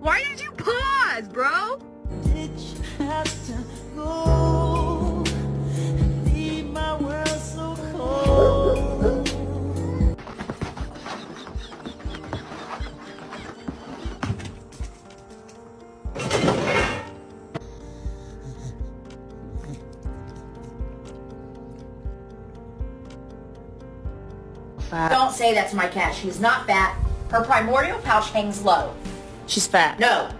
Why did you pause, bro? Did you have to go and leave my world so cold? Don't say that to my cat. She's not fat. Her primordial pouch hangs low. She's fat. No,